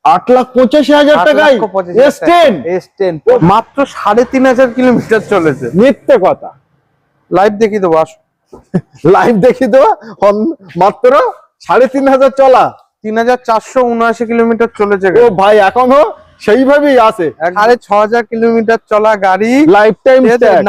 8,85,000 টাকায় S10 S10 মাত্র 3,500 kilometre চলেছে। মিথ্যে কথা, লাইভ দেখিয়ে দেবো, আসো লাইভ দেখি তো। মাত্র 3,500 চলা, 3,479 কিলোমিটার চলেছে। ও ভাই এখনো সেইভাবেই আছে। 6,500 কিলোমিটার চলা গাড়ি, লাইফ টাইম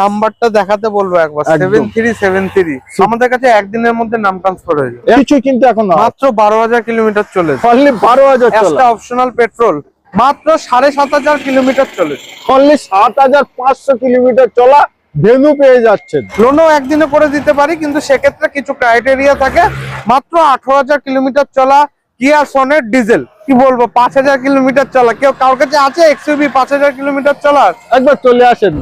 নাম্বারটা দেখাতে বলবো একবার, 7373। আমাদের কাছে একদিনের মধ্যে নাম ট্রান্সফার হয়ে যায়। কিছু কিন্তু এখন মাত্র 12,000 কিলোমিটার চলেছে। অনলি 12,000 চলা, একটা অপশনাল পেট্রোল মাত্র 7,500 কিলোমিটার চলেছে। অনলি 7,500 কিলোমিটার চলা ভেনু পেয়ে যাচ্ছেন। লোনও একদিনে করে দিতে পারি, কিন্তু সেক্ষেত্রে কিছু ক্রাইটেরিয়া থাকে। মাত্র 18,000 কিলোমিটার চলা কিয়া সনেট ডিজেল, কি বলবো, 5,000 কিলোমিটার চলা। কেউ কার কাছে আছে এক্সইউভি 5,000 কিলোমিটার চলা? একবার চলে আসেন।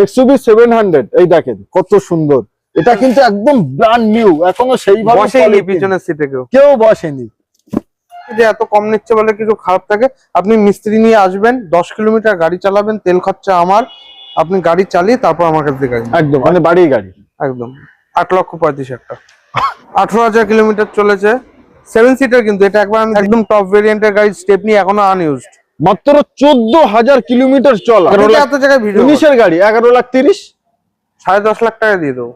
এক্সইউভি 700, এই দেখেন কত সুন্দর। এটা কিন্তু একদম ব্র্যান্ড নিউ, এখনো সেইভাবে বসেনি পিছনের সিটে, কেউ বসেনি। যে এত কম নিচ্ছে বলে কিছু খারাপ থাকে। আপনি মিস্ত্রি নিয়ে আসবেন, 10 কিলোমিটার গাড়ি চালাবেন, তেল খরচা আমার, আপনি গাড়ি চালিয়ে তারপর আমার কাছে গাড়ি, একদম মানে বাড়ি গাড়ি একদম 8,35,000 টাকা। 18,000 কিলোমিটার চলেছে, 7 সিটার কিন্তু এটা একদম টপ ভেরিয়েন্টের গাড়ি, স্টেপনি এখনো আনইউজড। মাত্র 14,000 কিলোমিটার চলা, এত জায়গায় ভিডিও। 19-এর গাড়ি 11,30,000, 10.5 লাখ টাকা দিয়ে দেবো।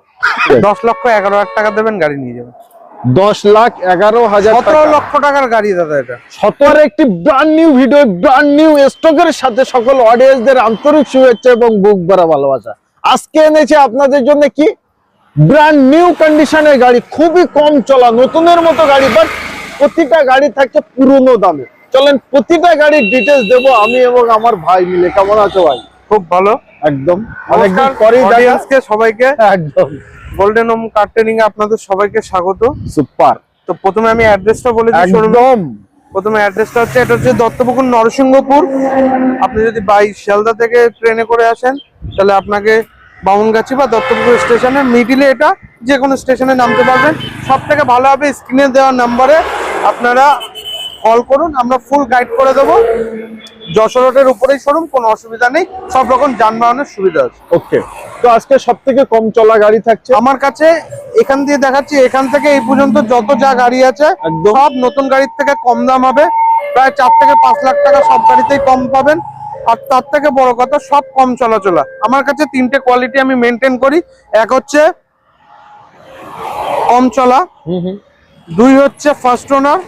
10,11,000 টাকা দেবেন, গাড়ি নিয়ে যাবেন। 10,11,000, 17 লক্ষ টাকার গাড়ি দাদা এটা। 17 একটি brand new video, brand new স্টকের সাথে সকল অডিয়েন্সদের আন্তরিক শুভেচ্ছা এবং বুক ভরা ভালোবাসা। আজকে এনেছে আপনাদের জন্য কি ব্র্যান্ড নিউ কন্ডিশনের গাড়ি, খুবই কম চলা, নতুনের মতো গাড়ি, বাট প্রতিটা গাড়ি থাকছে পুরনো দামে। চলেন প্রতিটা গাড়ির ডিটেলস দেবো আমি এবং আমার ভাই মিলে। কেমন আছো ভাই? খুব ভালো, একদম। অনেকদিন পরেই অডিয়েন্সকে সবাইকে একদম গোল্ডেন হোম কার ট্রেনিং এ আপনাদের সবাইকে স্বাগত। সুপার। তো প্রথমে আমি অ্যাড্রেসটা বলে দিই। একদম প্রথমে অ্যাড্রেসটা হচ্ছে, এটা হচ্ছে দত্তপুকুর নরসিংহপুর। আপনি যদি বাই শিয়ালদা থেকে ট্রেনে করে আসেন তাহলে আপনাকে বামুনগাছি বা দত্তপুকুর স্টেশনের মিডিলে, এটা যে কোনো স্টেশনে নামতে পারবেন। সব থেকে ভালো হবে স্ক্রিনে দেওয়া নাম্বারে আপনারা কল করুন, আমরা ফুল গাইড করে দেবো। যশোর রোডের উপরেই শোরুম, কোনো অসুবিধা নেই, সব রকম যানবাহনের সুবিধা আছে। ওকে, তো আজকে সব থেকে কম চলা গাড়ি থাকছে আমার কাছে। এখান দিয়ে দেখাচ্ছি, এখান থেকে এই পর্যন্ত যত যা গাড়ি আছে সব নতুন গাড়ির থেকে কম দাম হবে। প্রায় 4 থেকে 5 লাখ টাকা সব গাড়িতেই কম পাবেন। আর তার থেকে বড় কথা, সব কম চলাচলা। আমার কাছে 3টে কোয়ালিটি আমি মেনটেন করি। এক হচ্ছে কম চলা, 2 হচ্ছে ফার্স্ট ওনার,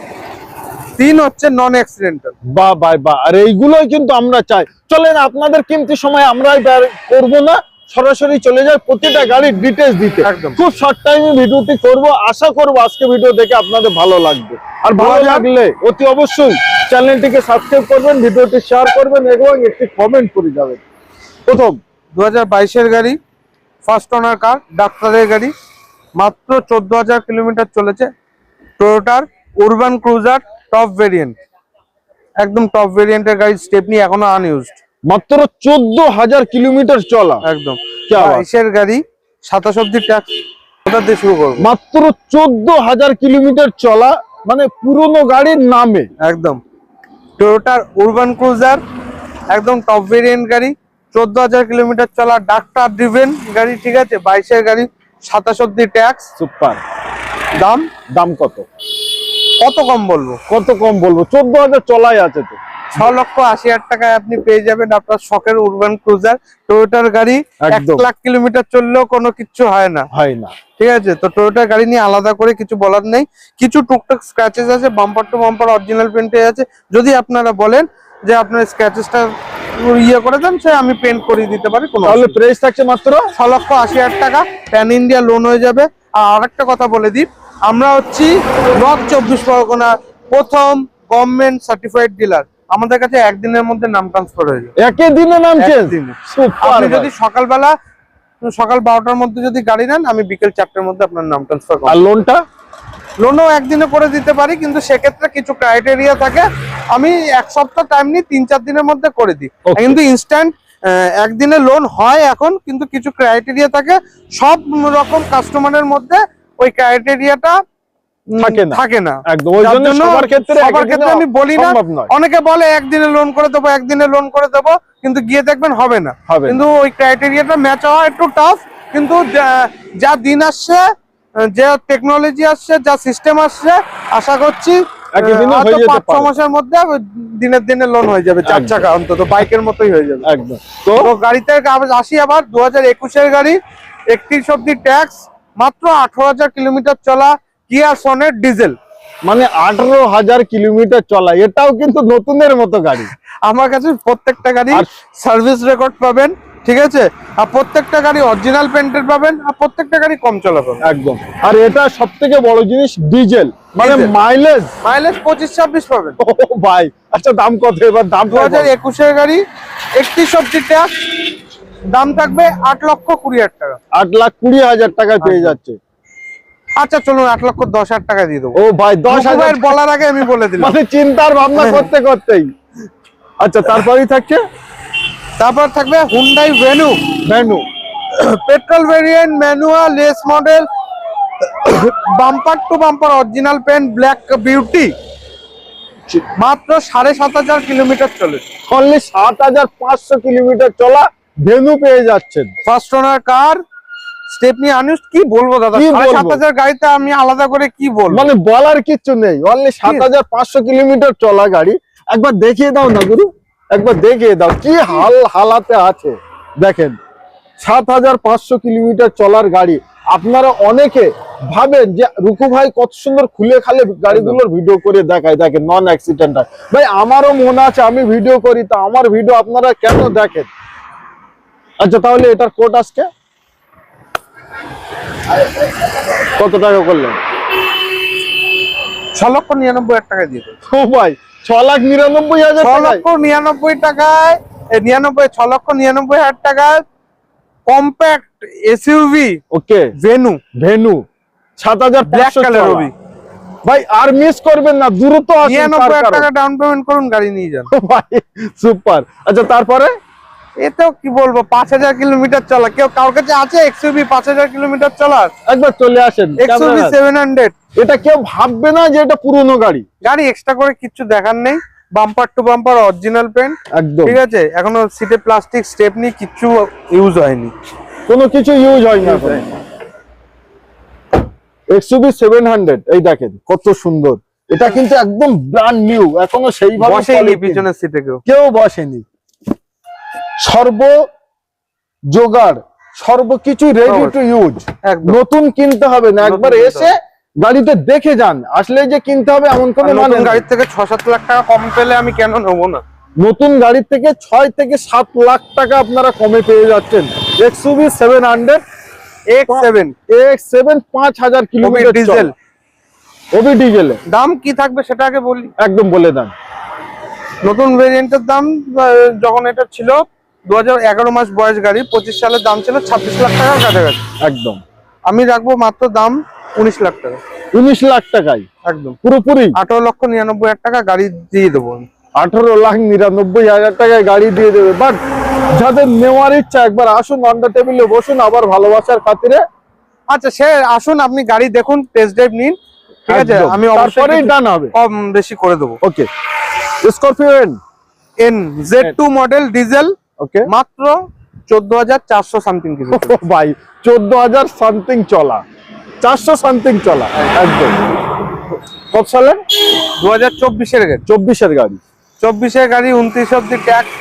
3 হচ্ছে নন অ্যাক্সিডেন্টাল। বাহ বাহ বাহ, আর এইগুলোই কিন্তু আমরা চাই। চলেন আপনাদের কিমতি সময় আমরাই বের করবো না, সরাসরি চলে যায় প্রতিটা গাড়ির ডিটেলস দিতে। একদম খুব শর্ট টাইমে ভিডিওটি করব, আশা করব আজকে ভিডিও দেখে আপনাদের ভালো লাগবে। আর ভালো লাগলে অতি অবশ্যই চ্যানেলটিকে সাবস্ক্রাইব করবেন, ভিডিওটি শেয়ার করবেন এবং একটি কমেন্ট করে যাবেন। প্রথম 2022-এর গাড়ি, ফার্স্ট ওনার কার, ডাক্তারের গাড়ি, মাত্র 14,000 কিলোমিটার চলেছে। টয়োটার উরবান ক্রুজার টপ ভেরিয়েন্ট, একদম টপ ভেরিয়েন্টের গাড়ি, স্টেপনি এখনো আনইউজড। মাত্র 14,000 কিলোমিটার চলা, একদম 22-এর গাড়ি, 27 অব্দি ট্যাক্স। ওটা দিয়ে শুরু করবো। মাত্র 14,000 কিলোমিটার চলা, মানে পুরনো গাড়ির নামে। একদম টয়োটার উরবান ক্রুজার, একদম টপ ভেরিয়েন্ট গাড়ি, 14,000 কিলোমিটার চলা, ডাক্তার ড্রিভেন গাড়ি, ঠিক আছে। 22-এর গাড়ি, 27 অব্দি ট্যাক্স। সুপার। দাম দাম কত? কত কম বলবো, কত কম বলবো? 14,000 চলাই আছে তো। 6,80,000 টাকায় আপনি পেয়ে যাবেন আপনার শখের উরবান ক্রুজার টয়োটার গাড়ি। 1 লাখ কিলোমিটার চললেও কোনো কিছু হয় না, ঠিক আছে। তো টয়োটার গাড়ি নিয়ে আলাদা করে কিছু বলার নেই। কিছু টুকটাক স্ক্র্যাচেস আছে, বাম্পার টু বাম্পার অরিজিনাল পেন্টে আছে। যদি আপনারা বলেন যে আপনার স্ক্র্যাচেসটা ইয়ে করে দেন, সে আমি পেন্ট করিয়ে দিতে পারি। তাহলে প্রাইস থাকছে মাত্র 6,80,000 টাকা, প্যান ইন্ডিয়া লোন হয়ে যাবে। আর আরেকটা কথা বলে দিই, আমরা হচ্ছি নর্থ 24 পরগনা প্রথম গভর্নমেন্ট সার্টিফাইড ডিলার। আমাদের কাছে একদিনের মধ্যে নাম ট্রান্সফার হয়ে যায়। একই দিনে নাম চেঞ্জ। আপনি যদি সকাল 12টার মধ্যে যদি গাড়ি নেন, আমি বিকেল 4টার মধ্যে আপনার নাম ট্রান্সফার করব। আর লোনটা? লোনও একদিনে করে দিতে পারি, কিন্তু সেক্ষেত্রে কিছু ক্রাইটেরিয়া থাকে। আমি 1 সপ্তাহ টাইম নিই, 3-4 দিনের মধ্যে করে দিই। কিন্তু ইনস্ট্যান্ট একদিনে লোন হয় এখন, কিন্তু কিছু ক্রাইটেরিয়া থাকে। সব রকম কাস্টমারের মধ্যে ওই ক্রাইটেরিয়াটা থাকে না। একদম, ওই জন্য সবার ক্ষেত্রে আমি বলি না। অনেকে বলে একদিনে লোন করে দেবো, একদিনে লোন করে দেবো, কিন্তু গিয়ে দেখবেন হবে না। কিন্তু ওই ক্রাইটেরিয়াটা ম্যাচ হওয়া একটু টাফ। কিন্তু যা দিন আসছে, যে টেকনোলজি আসছে, যা সিস্টেম আসছে, আশা করছি একই দিনে হয়ে যেতে 5-6 পারে। মাসের মধ্যে দিনের দিনে লোন হয়ে যাবে, 4 একদম। চাকা অন্তত বাইকের মতোই হয়ে যাবে। একদম। তো গাড়িতে আসি আবার 2021 এর গাড়ি, 31 অব্দি ট্যাক্স, মাত্র 18,000 কিলোমিটার চলা কিয়া সনেট ডিজেল। মানে 18,000 কিলোমিটার চলা, এটাও কিন্তু নতুনের মতো গাড়ি। আমার কাছে প্রত্যেকটা গাড়ি আর- সার্ভিস রেকর্ড পাবেন, ঠিক আছে, আর প্রত্যেকটা গাড়ি অরিজিনাল পেন্টেড পাবেন, আর প্রত্যেকটা গাড়ি কম চলা পাবেন একদম। আর এটা সব থেকে বড় জিনিস ডিজেল, মানে ডিজেল। মাইলেজ। মাইলেজ 25-26 পাবেন। ও ভাই, আচ্ছা দাম কত এবার? দাম 2021 এর গাড়ি, 31 অব্দি ট্যাক্স, দাম থাকবে 8,20,000 টাকা। 8,20,000 টাকায় পেয়ে যাচ্ছে। আচ্ছা চলুন 8,10,000 টাকা দিয়ে দেবো। ও ভাই, 10,000 বলার আগে আমি বলে দিলাম। মানে চিন্তার ভাবনা করতে করতেই। আচ্ছা, তারপরেই থাকছে তারপর থাকবে Hyundai Venue, Venue. Petrol variant, manual, race model, bumper to bumper original paint, black beauty, মাত্র 7,500 কিলোমিটার চলে। অনলি 7,500 কিলোমিটার চলা ভেনু পেয়ে যাচ্ছেন। ফার্স্ট ওনার কার, স্টেপনি আনইউজড, কি বলবো দাদা, কি বলবো? 7,500 গাড়িতে আমি আলাদা করে কি বলবো। মানে বলার কিচ্ছু নেই, অনলি 7,500 কিলোমিটার চলা গাড়ি। একবার দেখিয়ে দাও না গুরু, একবার দেখিয়ে দাও কি হালাতে আছে। দেখেন 7,500 কিলোমিটার চলার গাড়ি। আপনারা অনেকে ভাবেন যে রুকু ভাই কত সুন্দর খুলে খালে গাড়িগুলোর ভিডিও করে দেখায়, দেখেন নন অ্যাক্সিডেন্ট। ভাই আমারও মনে আছে, আমি ভিডিও করি, তো আমার ভিডিও আপনারা কেন দেখেন? আচ্ছা তাহলে এটার কোট আজকে কত টাকা করলেন? 6,99,000 টাকা দিয়ে দেবো। ও ভাই, 6,99,000 টাকায়? 6,99,000 টাকায়, 6,99,000 টাকায় কম্প্যাক্ট এসইউভি ওকে, ভেনু, ভেনু ব্ল্যাক 7,500 কালার চলা। রবি। ভাই আর মিস করবেন না, দ্রুত আসুন। 99,000 টাকা ডাউন পেমেন্ট করুন, গাড়ি নিয়ে যান। ভাই সুপার। আচ্ছা তারপরে এতেও কি বলবো, 5,000 কিলোমিটার চলা। কেউ কার কাছে আছে এক্সইউভি 5,000 কিলোমিটার চলা? একবার চলে আসেন। এক্সইউভি 700 এটা কেউ ভাববে না যে এটা পুরনো গাড়ি। গাড়ি, এক্সট্রা করে কিছু দেখার নেই, bumper to bumper original paint, একদম ঠিক আছে, এখনো সিটে প্লাস্টিক স্টেপনি কিচ্ছু ইউজ হয়নি। কোনো কিছু ইউজ হয় না এখন। এক্সইউভি 700, এই দেখেন কত সুন্দর। এটা কিন্তু একদম ব্র্যান্ড নিউ, এখনো সেইভাবে বসেইনি quality পিছনের সিটে কেউ। কেউ বসেনি। সর্ব জোগাড়, সর্বকিছু রেডি টু ইউজ। একদম। নতুন কিনতে হবে না, একবার কিনতে এসে গাড়িতে দেখে যান। আসলে যে কিনতে হবে এমন কোনো মানে নতুন নেই। গাড়ির থেকে 6-7 লাখ টাকা কম পেলে আমি কেন নেবো না? নতুন গাড়ির থেকে 6 থেকে 7 লাখ টাকা আপনারা কমে পেয়ে যাচ্ছেন। XUV 700 X7 X7 5,000 kilometre diesel. Diesel, ওবি ডিজেলে। দাম কি থাকবে সেটা আগে বলি। একদম বলে দেন। নতুন ভেরিয়েন্টের দাম যখন এটা ছিল 2011 মাস বয়স গাড়ি, 25 সালের দাম ছিল 26 লাখ টাকার কাছাকাছি। একদম আমি রাখবো মাত্র দাম 19 লাখ টাকা। 19 লাখ টাকায় একদম পুরোপুরি 18,99,000 টাকা গাড়ি দিয়ে দেবো আমি। 18,99,000 টাকায় গাড়ি দিয়ে দেবে। বাট যাদের নেওয়ার ইচ্ছা, একবার আসুন, অন্ডার টেবিলে বসুন, আবার ভালোবাসার খাতিরে। আচ্ছা সে আসুন, আপনি গাড়ি দেখুন, টেস্ট ড্রাইভ নিন, ঠিক আছে, একদম। আমি অবশ্যই তারপরেই কিছু ডান হবে। কম বেশি করে দেবো। Okay, Scorpio N Z2 model diesel, okay. মাত্র 14,400 সামথিং কিছু। ও ভাই, 14,000 সামথিং চলা, 400 সামথিং চলা। একদম। কত সালের? 2024 এর গাড়ি। 24-এর গাড়ি। 24 এর গাড়ি, 29 অব্দি ট্যাক্স।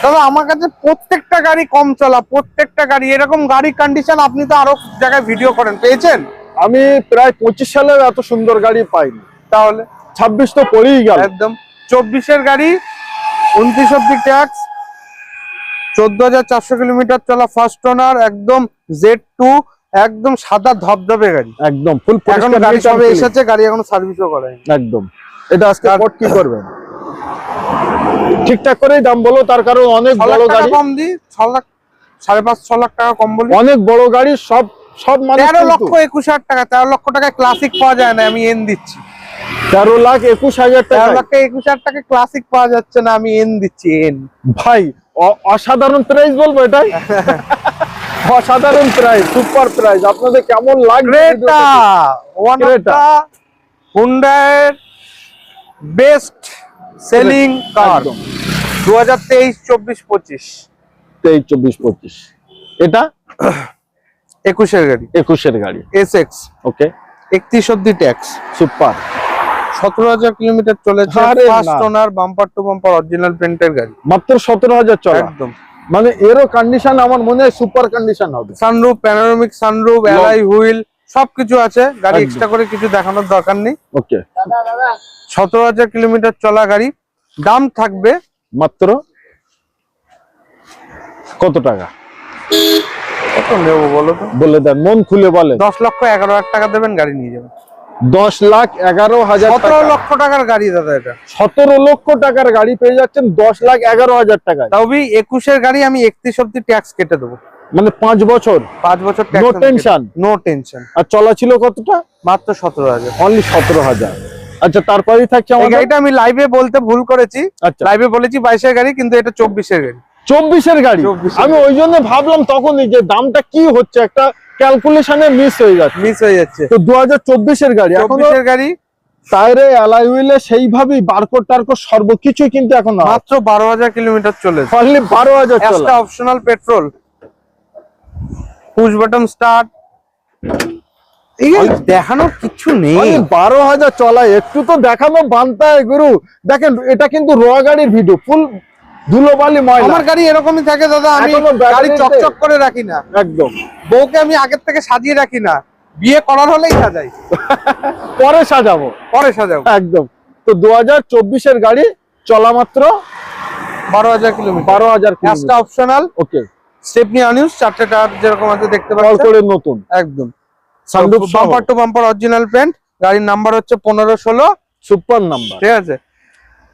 দাদা আমার কাছে প্রত্যেকটা গাড়ি কম চলা, প্রত্যেকটা গাড়ি এরকম গাড়ি কন্ডিশন আপনি তো আরো জায়গায় ভিডিও করেন, পেয়েছেন? আমি প্রায় 25 সালের এত সুন্দর গাড়ি পাইনি। তাহলে 26 তো পড়েই গেল। একদম 24 এর গাড়ি, 29 অব্দি ট্যাক্স, 14,400 কিলোমিটার চলা, ফার্স্ট ওনার, একদম Z2, একদম সাদা ধবধবে গাড়ি। একদম ফুল এখন গাড়ি সবে এসেছে, গাড়ি এখনো সার্ভিসও করায়নি। একদম। এটা আজকে কোট কি করবেন? ঠিকঠাক করেই দাম বলো, তার কারণ অনেক 6 লাখ বড় টাকা গাড়ি। কম দিই, 6 লাখ 5.5 6 লাখ টাকা কম বলি। অনেক বড় গাড়ি, সব মানে 13,21,000 টাকা। 13 লক্ষ টাকায় ক্লাসিক পাওয়া যায় না, আমি এন দিচ্ছি। 13,21,000 টাকা। 13,21,000 টাকায় ক্লাসিক পাওয়া যাচ্ছে না, আমি এন দিচ্ছি, এন। ভাই অসাধারণ প্রাইস বলবো এটাই। অসাধারণ প্রাইস, সুপার প্রাইস। আপনাদের কেমন লাগবে? Creta, one of Creta. The হুন্ডাইয়ের বেস্ট সেলিং কার, একদম। 2023, 24, 25। 23, 24, 25। এটা 21 এর গাড়ি, 21-এর গাড়ি। SX, ওকে, 31 অব্দি ট্যাক্স, সুপার। 17,000 কিলোমিটার চলেছে, আরে ফার্স্ট না। ওনার, বাম্পার টু বাম্পার অরিজিনাল পেন্টের গাড়ি, মাত্র 17,000 চলা। একদম। মানে এরও কন্ডিশন আমার মনে হয় সুপার কন্ডিশন হবে। Sunroof, panoramic sunroof, alloy wheel সবকিছু আছে, গাড়ি একদম। এক্সট্রা করে কিছু দেখানোর দরকার নেই। ওকে, 17,000 কিলোমিটার চলা গাড়ি, দাম থাকবে মাত্র কত টাকা কত নেবো বলো তো? বলে দেন, মন খুলে বলে। 10,11,000 টাকা দেবেন, গাড়ি নিয়ে যাবেন। 10,11,000 17 টাকা। লক্ষ টাকার গাড়ি দাদা, এটা 17 লক্ষ টাকার গাড়ি পেয়ে যাচ্ছেন 10,11,000 টাকায়। তাও 21-এর গাড়ি আমি 31 অব্দি ট্যাক্স কেটে দেবো, মানে 5 বছর 5 বছর No tension? No tension. আর চলা ছিল কতটা? মাত্র 17,000। অনলি 17,000। আচ্ছা, তারপরেই থাকছে এই আমাদের গাড়িটা আমি লাইভে বলতে ভুল করেছি, আচ্ছা, লাইভে বলেছি 22-এর গাড়ি, কিন্তু এটা 24-এর গাড়ি। 24-এর গাড়ি। 24-এর আমি ওই জন্য ভাবলাম তখনই যে দামটা কি হচ্ছে, একটা ক্যালকুলেশনে মিস হয়ে যাচ্ছে। মিস হয়ে যাচ্ছে। তো 2024-এর গাড়ি, এখনো 24-এর গাড়ি, টায়ারে অ্যালয় হুইলে সেইভাবেই বারকোড টারকোড সর্বকিছু কিন্তু এখন মাত্র 12,000 কিলোমিটার চলেছে। অনলি 12,000 চলা। একটা optional petrol, push button start, এই দেখানোর কিছু নেই। 12,000 চলা, একটু তো দেখানো বানতায় গুরু। দেখেন, এটা কিন্তু র গাড়ির ভিডিও, ফুল ধুলোবালি ময়লা। আমার গাড়ি এরকমই থাকে দাদা, আমি এখনো battery গাড়ি তে- চকচক করে রাখি না, একদম বউকে আমি আগের থেকে সাজিয়ে রাখি না, বিয়ে করার হলেই সাজাই, পরে সাজাবো। পরে সাজাবো। একদম। তো 2024-এর গাড়ি, চলা মাত্র 12,000 কিলোমিটার, 12,000 একটা অপশনাল, ওকে, স্টেপনি আনইউজ, 4টে টায়ার যেরকম আছে দেখতে কল পাচ্ছেন, করে নতুন একদম। সানরুফ সহ। Bumper to bumper original paint, গাড়ির নাম্বার হচ্ছে 1516, সুপার নাম্বার। ঠিক আছে।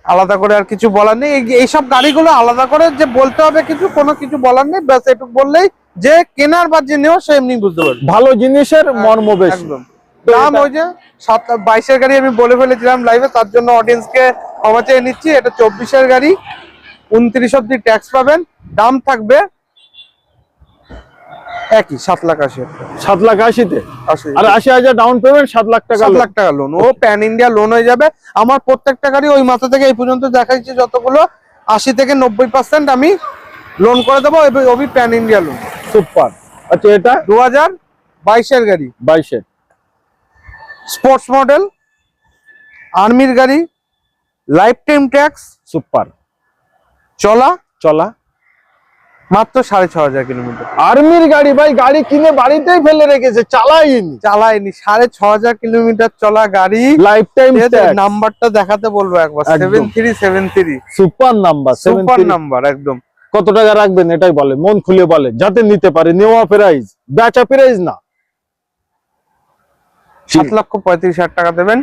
আলাদা করে আর কিছু বলার নেই, এইসব গাড়িগুলো আলাদা করে যে বলতে হবে কিছু, কোনো কিছু বলার নেই, ব্যাস এটুকু বললেই যে কেনার বা যে নেও সে এমনি বুঝতে পারবে। ভালো জিনিসের মর্ম বেশি। একদম। তো দাম এটা- ওই যে 22-এর গাড়ি আমি বলে ফেলেছিলাম লাইভে, তার জন্য অডিয়েন্সকে ক্ষমা চেয়ে নিচ্ছি। এটা 24-এর গাড়ি, 29 অব্দি ট্যাক্স পাবেন, দাম থাকবে একই 7,80,000 টাকা। 7,80,000-তে, আর 80,000 ডাউন পেমেন্ট, 7 লাখ টাকা 7 লাখ টাকা লোন, ও প্যান ইন্ডিয়া লোন হয়ে যাবে। আমার প্রত্যেকটা গাড়ি ওই মাথা থেকে এই পর্যন্ত দেখাইছি যতগুলো, 80 থেকে 90% আমি লোন করে দেবো, ওবি প্যান ইন্ডিয়া লোন। সুপার। আচ্ছা, এটা 2022-এর গাড়ি, 22-এর স্পোর্টস মডেল, আর্মির গাড়ি, লাইফ টাইম ট্যাক্স, সুপার চলা চলা মাত্র 6,500 কিলোমিটার। আর্মির গাড়ি ভাই, গাড়ি কিনে বাড়িতেই ফেলে রেখেছে, চালাইনি। চালায়নি, 6,500 কিলোমিটার চলা গাড়ি, লাইফ টাইম নাম্বারটা দেখাতে বলবো একবার, একদম। 7373, সুপার নাম্বার, সুপার নাম্বার, একদম। কত টাকা রাখবেন এটাই বলে, মন খুলে বলে, যাতে নিতে পারে। নেওয়া প্রাইস, বেচা প্রাইস না। 7,35,000 টাকা দেবেন,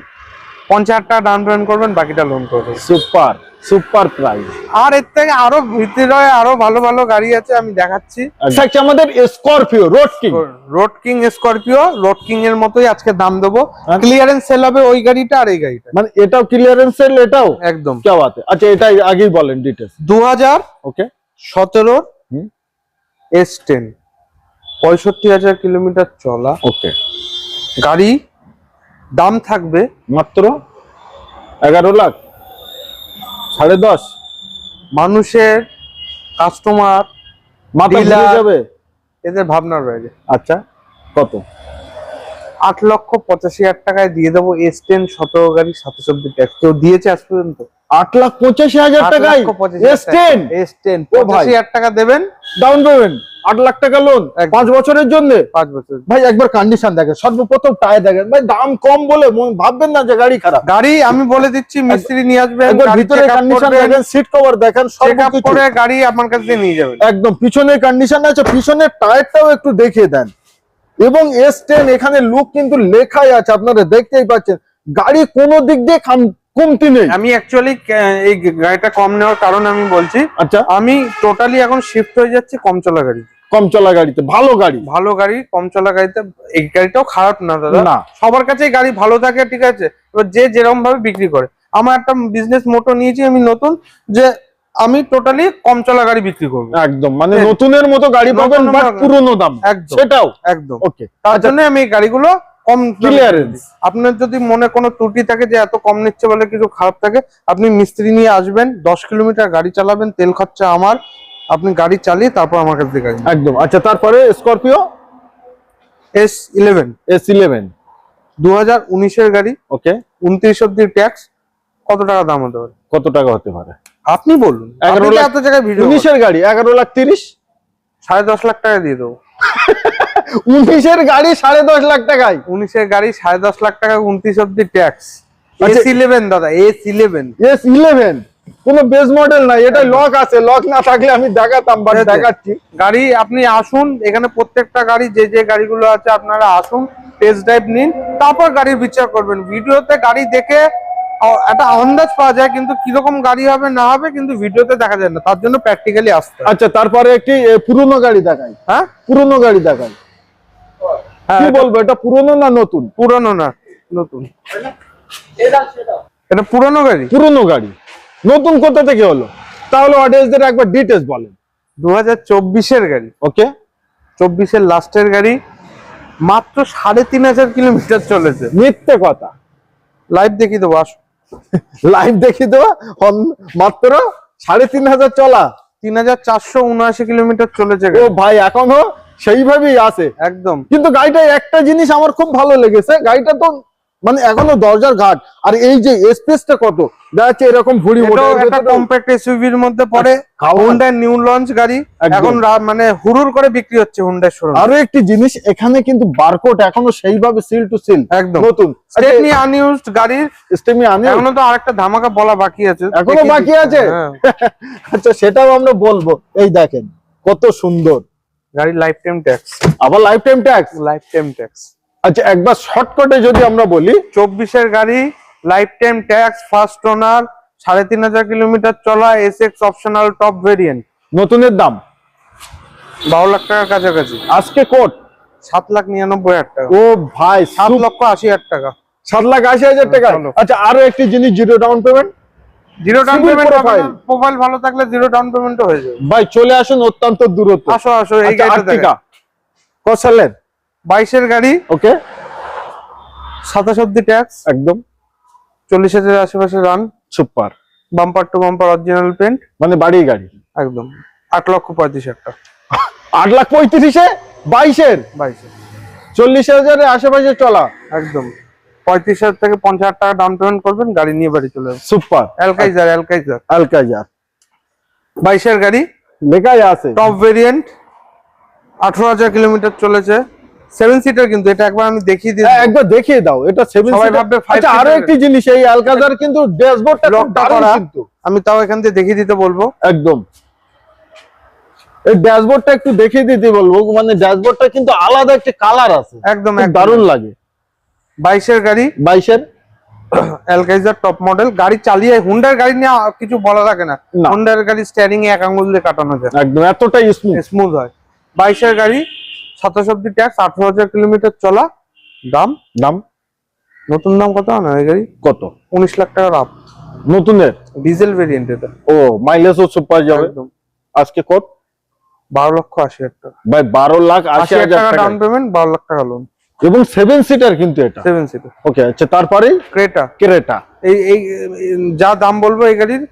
50,000 টাকা ডাউন পেমেন্ট করবেন, বাকিটা লোন করবেন। Super super price. আর এর থেকে আরো ভিতরে আরো ভালো ভালো গাড়ি আছে, আমি দেখাচ্ছি। আচ্ছা, আমাদের Scorpio road king. Road king Scorpio, road king এর মতোই আজকে দাম দেবো, ক্লিয়ারেন্স সেল হবে ওই গাড়িটা আর এই গাড়িটা, মানে এটাও ক্লিয়ারেন্স সেল, এটাও একদম। क्या बात है। আচ্ছা, এটাই আগেই বলেন ডিটেইলস। 2017 হুম। S10, 65,000 কিলোমিটার চলা ওকে, গাড়ি, দাম থাকবে মাত্র 11 লাখ, 10.5 মানুষের, কাস্টমার, মাথা ঘুরে Dealer। যাবে। এদের ভাবনার বাইরে। আচ্ছা, কত? 8,85,000 টাকায় দিয়ে দেবো S10 17 গাড়ি, 27 অব্দি ট্যাক্স। কেউ দিয়েছে আজ পর্যন্ত? 8,85,000 টাকায় S10 S10, ও ভাই। 85,000 টাকা দেবেন, ডাউন পেমেন্ট, 8 লাখ টাকা লোন, একদম। 5 বছরের জন্য। 5 বছর। ভাই একবার কন্ডিশন দেখেন, সর্বপ্রথম টায়ার দেখেন ভাই, দাম কম বলে ভাববেন না যে গাড়ি খারাপ। গাড়ি আমি বলে দিচ্ছি, মিস্ত্রি নিয়ে আসবেন, একবার গাড়ি ভিতরে check up কন্ডিশন করবেন, দেখেন, সিট কভার দেখেন, check up সর্বকিছু করে গাড়ি আমার কাছ থেকে নিয়ে যাবেন। একদম। পিছনের কন্ডিশন আছে, পিছনের টায়ারটাও একটু দেখিয়ে দেন। এবং S10 এখানে লুক কিন্তু লেখাই আছে, আপনারা দেখতেই পাচ্ছেন। গাড়ি কোনো দিক দিয়ে কমতি নেই। আমি অ্যাকচুয়ালি এই গাড়িটা কম নেওয়ার কারণ আমি বলছি, আচ্ছা, আমি টোটালি এখন শিফট হয়ে যাচ্ছি কম চলা গাড়ি, কম চলা গাড়িতে, ভালো গাড়ি। ভালো গাড়ি কম চলা গাড়িতে। এই গাড়িটাও খারাপ না দাদা, না। সবার কাছেই গাড়ি ভালো থাকে, ঠিক আছে। এবার যে যেরকম ভাবে বিক্রি করে, আমার একটা বিজনেস মোটো নিয়েছি আমি নতুন, যে আমি টোটালি কম চলা গাড়ি বিক্রি করবো, একদম, মানে নতুনের মতো গাড়ি পাবেন, নতুনের বাট মতো। পুরনো দাম, একদম সেটাও একদম। ওকে। তার জন্য আমি এই গাড়িগুলো কম ক্লিয়ারেন্স। আপনার যদি মনে কোনো ত্রুটি থাকে যে এত কম নিচ্ছে বলে কিছু খারাপ থাকে, আপনি মিস্ত্রি নিয়ে আসবেন, 10 কিলোমিটার গাড়ি চালাবেন, তেল খরচা আমার, আপনি গাড়ি চালিয়ে তারপর আমার কাছে দিয়ে গাড়ি একদম। আচ্ছা, তারপরে স্করপিও S11, S11 2019-এর গাড়ি, ওকে 29 অব্দি ট্যাক্স। কত টাকা দাম হতে পারে? কত টাকা হতে পারে আপনি বলুন। 11 লাখ এত জায়গায় ভিডিও 19-এর গাড়ি 11,30,000 10.5 লাখ টাকা দিয়ে দেবো। 19-এর গাড়ি 10.5 লাখ টাকায়। 19-এর গাড়ি 10.5 লাখ টাকা, 29 অব্দি ট্যাক্স। আচ্ছা, S11 দাদা, S11। S11 কোনো বেস মডেল নাই, এটা লক আছে, লক না থাকলে আমি দেখাতাম, বাট ঠিক আছে। দেখাচ্ছি। গাড়ি আপনি আসুন, এখানে প্রত্যেকটা গাড়ি যে যে গাড়িগুলো আছে আপনারা আসুন, টেস্ট ড্রাইভ নিন, তারপর গাড়ির বিচার করবেন। ভিডিওতে গাড়ি দেখে একটা আন্দাজ পাওয়া যায়, কিন্তু কিরকম গাড়ি হবে না হবে কিন্তু ভিডিওতে দেখা যায় না, তার জন্য প্র্যাকটিক্যালি আসতে হয়। আচ্ছা, তারপরে একটি পুরনো গাড়ি দেখাই। হ্যাঁ, পুরনো গাড়ি দেখাই। কি বলবো, এটা পুরনো না নতুন? পুরনো না নতুন, এটা পুরনো গাড়ি। পুরনো গাড়ি, নতুন কোথা থেকে হলো? তাহলে অডিয়েন্সদের একবার ডিটেইলস বলেন। 2024-এর গাড়ি, ওকে 24-এর লাস্টের গাড়ি, মাত্র 3,500 কিলোমিটার চলেছে। মিথ্যে কথা, লাইভ দেখিয়ে দেবো, আসো। লাইভ দেখিয়ে দেওয়া। মাত্র 3,500 চলা, 3,479 কিলোমিটার চলেছে ও গাড়ি। ভাই এখনো সেইভাবেই আছে একদম। কিন্তু গাড়িটা একটা জিনিস আমার খুব ভালো লেগেছে, গাড়িটা তো মানে এখনো দরজার ঘাট, আর এই যে স্পেসটা কত দেখা যাচ্ছে, এরকম ভুড়ি এটাও একটা কম্প্যাক্ট এসইউভির মধ্যে পড়ে। হোন্ডা নিউ লঞ্চ গাড়ি, একদম। এখন মানে হুড়ুর করে বিক্রি হচ্ছে হোন্ডার শোরুম। আরো একটি জিনিস, এখানে কিন্তু বারকোড এখনো সেইভাবে সিল টু সিল একদম নতুন। স্টেপনি আনইউজড গাড়ির, স্টেমি আনি এখনো তো আরেকটা ধামাকা বলা বাকি আছে, এখনো বাকি আছে। হ্যাঁ। আচ্ছা, সেটাও আমরা বলবো। এই দেখেন কত সুন্দর গাড়ি লাইফ টাইম ট্যাক্স, আবার life time tax. Life time tax. আচ্ছা, একবার শর্টকাটে যদি আমরা বলি, 24-এর গাড়ি, life time tax, first owner, 3,500 kilometre চলা, এসএক্স অপশনাল টপ ভেরিয়েন্ট, নতুনের দাম 12 লাখ টাকার কাছাকাছি। আজকে কোট 7,99,000 টাকা। ও ভাই, 7,80,000 টাকা। 7,80,000 টাকা। চলো। আচ্ছা, আরো একটি জিনিস, zero down payment. Zero down Civil payment, profile। Profile ভালো থাকলে জিরো ডাউন পেমেন্টও হয়ে যাবে। ভাই চলে আসুন, অত্যন্ত দূরত্ব। আসো আসো, এই আচ্ছা, গাড়িটা আর্টিকা কত সালের? 22-এর গাড়ি, ওকে 27 অব্দি ট্যাক্স, একদম 40,000 আশেপাশে run, super, bumper to bumper original paint, মানে বাড়ির গাড়ি। একদম 8,35,000 টাকা। 8,35,000-এ 22-এর 22-এ 40,000-এর আশেপাশে চলা, একদম 35,000 থেকে 50,000 টাকা ডাউন পেমেন্ট করবেন, গাড়ি নিয়ে বাড়ি চলে যাবে। সুপার অ্যালকাইজার আলকাজার 22-এর গাড়ি, লেখাই আছে। টপ ভেরিয়েন্ট, 18,000 কিলোমিটার চলেছে, 7 সিটার। কিন্তু এটা একবার আমি দেখিয়ে দিই, হ্যাঁ, একবার দেখিয়ে দাও, এটা 7 সবাই সিটার। ভাববে 5 আচ্ছা, আরো সিটার। একটি জিনিস, এই আলকাজার কিন্তু ড্যাশবোর্ডটা খুব লকটা দারুণ করা, কিন্তু। আমি তাও এখান থেকে দেখিয়ে দিতে বলবো। একদম, এই ড্যাশবোর্ডটা একটু দেখিয়ে দিতে বলবো, মানে ড্যাশবোর্ডটা কিন্তু আলাদা একটা কালার আছে, একদম খুব দারুণ লাগে। 22-এর গাড়ি, 22-এর অ্যালকাইজার টপ মডেল। গাড়ি চালিয়ে হুন্ডার গাড়ি নিয়ে কিছু বলা লাগে না, না। হুন্ডার গাড়ি স্টিয়ারিং এ এক আঙুল দিয়ে কাটানো যায়, একদম এতটাই স্মুথ। স্মুথ হয়। 22-এর গাড়ি, 27 অব্দি ট্যাক্স, 18,000 কিলোমিটার চলা। দাম দাম নতুন দাম কত না এই গাড়ি? কত? 19 লাখ টাকার আপ, নতুনের ডিজেল ভেরিয়েন্ট এটা। ও মাইলেজও সুপার যাবে। একদম আজকে কত? 12,80,000 টাকা। ভাই 12,80,000 টাকা টাকা ডাউন পেমেন্ট, 12 লাখ টাকা লোন, এবং 7 সিটার কিন্তু এটা। 7 সিটার। ওকে, আচ্ছা, তারপরে ক্রেটা, ক্রেটা এই এই যা দাম বলবো এই গাড়ির,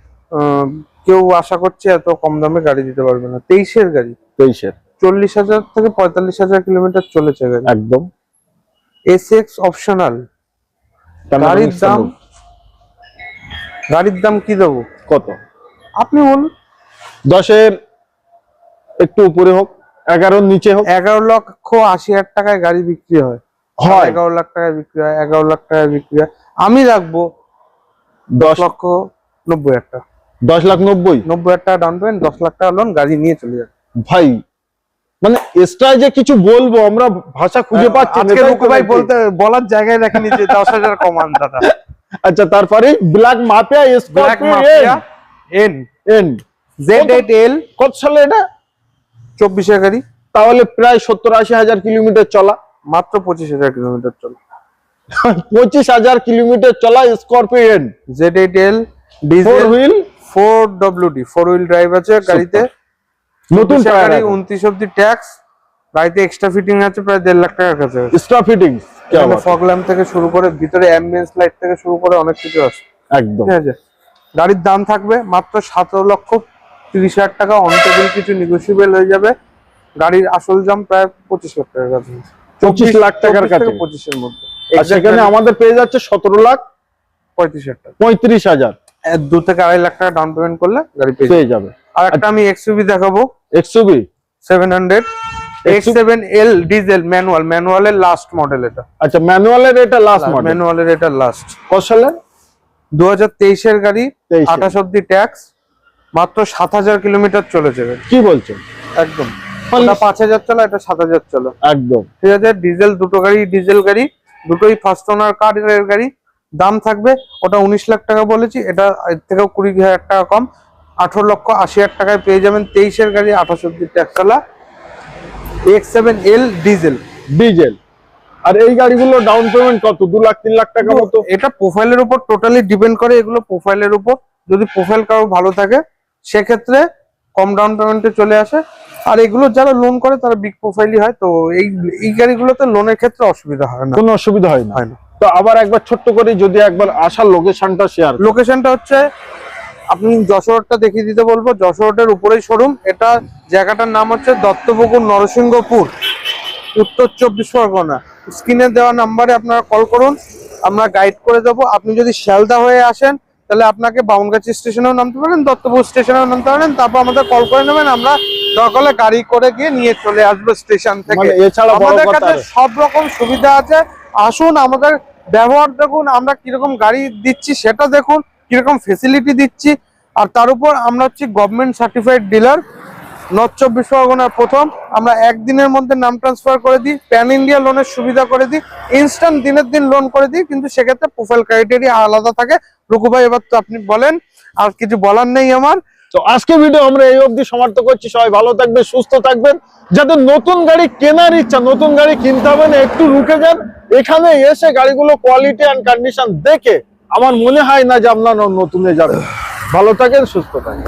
কেউ আশা করছে এত কম দামে গাড়ি দিতে পারবে না। 23-এর গাড়ি, 23-এর 40,000 থেকে 45,000 কিলোমিটার চলেছে গাড়ি, একদম এসএক্স অপশনাল। গাড়ির দাম কি দেবো? কত? আপনি বলুন। 10-এর একটু উপরে হোক, 11-এর নিচে হোক। 11,80,000 টাকায় গাড়ি বিক্রি হয়, 11 লাখ টাকায় বিক্রি হয়, 11 লাখ টাকায় বিক্রি হয়। আমি রাখবো 10,90,000 টাকা। 10,90,000 90,000 টাকা ডাউন পেমেন্ট, 10 লাখ টাকা লোন, গাড়ি নিয়ে চলে যাবে। ভাই মানে এক্সট্রা যে কিছু বলবো, আমরা ভাষা খুঁজে পাচ্ছি না। আজকে রুকু ভাই বলার জায়গায় রাখিনি যে 10,000 কমান দাদা। আচ্ছা, তারপরে black mafia black Scorpio mafia N N Z8L, কত সালে এটা? 24-এর গাড়ি, তাহলে প্রায় 70-80,000 কিলোমিটার চলা, মাত্র 25,000 কিলোমিটার চলে। 25,000 কিলোমিটার চলা Scorpio N Z8L four diesel, wheel 4WD, 4 wheel drive আছে গাড়িতে। নতুন 24-এর টায়ার গাড়ি, 29 অব্দি ট্যাক্স, গাড়িতে এক্সট্রা ফিটিং আছে প্রায় 1.5 লাখ টাকার কাছে। এক্সট্রা ফিটিং, ফগ ল্যাম্প থেকে শুরু করে ভিতরে অ্যাম্বিয়েন্স লাইট থেকে শুরু করে অনেক কিছু আছে। একদম ঠিক আছে, গাড়ির দাম থাকবে মাত্র 17,30,000 টাকা, অন টেবিল কিছু নেগোশিয়েবল হয়ে যাবে। গাড়ির আসল দাম প্রায় 25 লাখ টাকার কাছে, 25 লাখ টাকার কাছে। 25-এর মধ্যে। আর সেখানে আমাদের পেয়ে যাচ্ছে 17,35,000 2 থেকে 2.5 লাখ টাকা ডাউন পেমেন্ট করলে গাড়ি পেয়ে যাবে। আর একটা আমি এক্সইউভি দেখাবো, এক্সইউভি 700 X7L ডিজেল ম্যানুয়ালের লাস্ট মডেল এটা। আচ্ছা, ম্যানুয়ালের এটা লাস্ট মডেল, ম্যানুয়ালের এটা লাস্ট। কত সালের? 2023 এর গাড়ি, 23 28 অব্দি ট্যাক্স, মাত্র 7000 কিলোমিটার চলেছে। কি বলছেন? একদম, ওটা 5000 চলে, এটা 7000 চলে একদম। ঠিক আছে। ডিজেল, দুটো গাড়ি ডিজেল গাড়ি, দুটোই ফার্স্ট ওনার কারের গাড়ি। দাম থাকবে ওটা 19 লাখ টাকা বলেছি, এটা এর থেকেও 20,000 টাকা কম, 18,80,000 টাকায় পেয়ে যাবেন। 23 এর গাড়ি, 28 অব্দি ট্যাক্স চলা, X7L ডিজেল। আর এই গাড়িগুলো ডাউন পেমেন্ট কত? 2 লাখ 3 লাখ টাকা মতো? এটা প্রোফাইলের উপর টোটালি ডিপেন্ড করে, এগুলো প্রোফাইলের উপর। যদি প্রোফাইল কারো ভালো থাকে সেক্ষেত্রে কম ডাউন পেমেন্টে চলে আসে, আর এগুলো যারা লোন করে তারা বিগ প্রোফাইলই হয়। তো এই গাড়িগুলোতে লোনের ক্ষেত্রে অসুবিধা হয় না, কোনো অসুবিধা হয় না। তো আবার একবার ছোট্ট করে যদি একবার আসার লোকেশনটা শেয়ার। লোকেশনটা হচ্ছে, আপনি যশোরটা দেখিয়ে দিতে বলবো, যশোরের উপরেই শোরুম। এটা জায়গাটার নাম হচ্ছে দত্তপুকুর নরসিংহপুর, উত্তর 24 পরগনা। স্ক্রিনে দেওয়া নাম্বারে আপনারা কল করুন, আমরা গাইড করে দেবো। আপনি যদি শিয়ালদা হয়ে আসেন তাহলে আপনাকে বামুনগাছি স্টেশনেও নামতে পারেন, দত্তপুর স্টেশনেও নামতে পারেন, তারপর আমাদের কল করে নেবেন, আমরা দরকার গাড়ি করে গিয়ে নিয়ে চলে আসবো স্টেশন থেকে। এছাড়া আমাদের কাছে সব রকম সুবিধা আছে। আসুন, আমাদের ব্যবহার দেখুন, আমরা কিরকম গাড়ি দিচ্ছি সেটা দেখুন, কিরকম ফেসিলিটি দিচ্ছি। আর তার উপর আমরা হচ্ছে গভর্নমেন্ট সার্টিফাইড ডিলার, নর্থ 24 পরগনার প্রথম। আমরা একদিনের মধ্যে নাম ট্রান্সফার করে দিই, প্যান ইন্ডিয়া লোনের সুবিধা করে দিই, ইনস্ট্যান্ট দিনের দিন লোন করে দিই। কিন্তু সেক্ষেত্রে প্রোফাইল ক্রাইটেরিয়া আলাদা থাকে। রুকু ভাই, এবার তো আপনি বলেন, আর কিছু বলার নেই আমার। তো আজকে ভিডিও আমরা এই অবধি সমাপ্ত করছি। সবাই ভালো থাকবেন, সুস্থ থাকবেন। যাদের নতুন গাড়ি কেনার ইচ্ছা, নতুন গাড়ি কিনতে হবে না, একটু রুকে যান। এখানে এসে গাড়িগুলো কোয়ালিটি এন্ড কন্ডিশন দেখে আমার মনে হয় না যে আপনারা নতুনে যাবেন। ভালো থাকেন, সুস্থ থাকেন।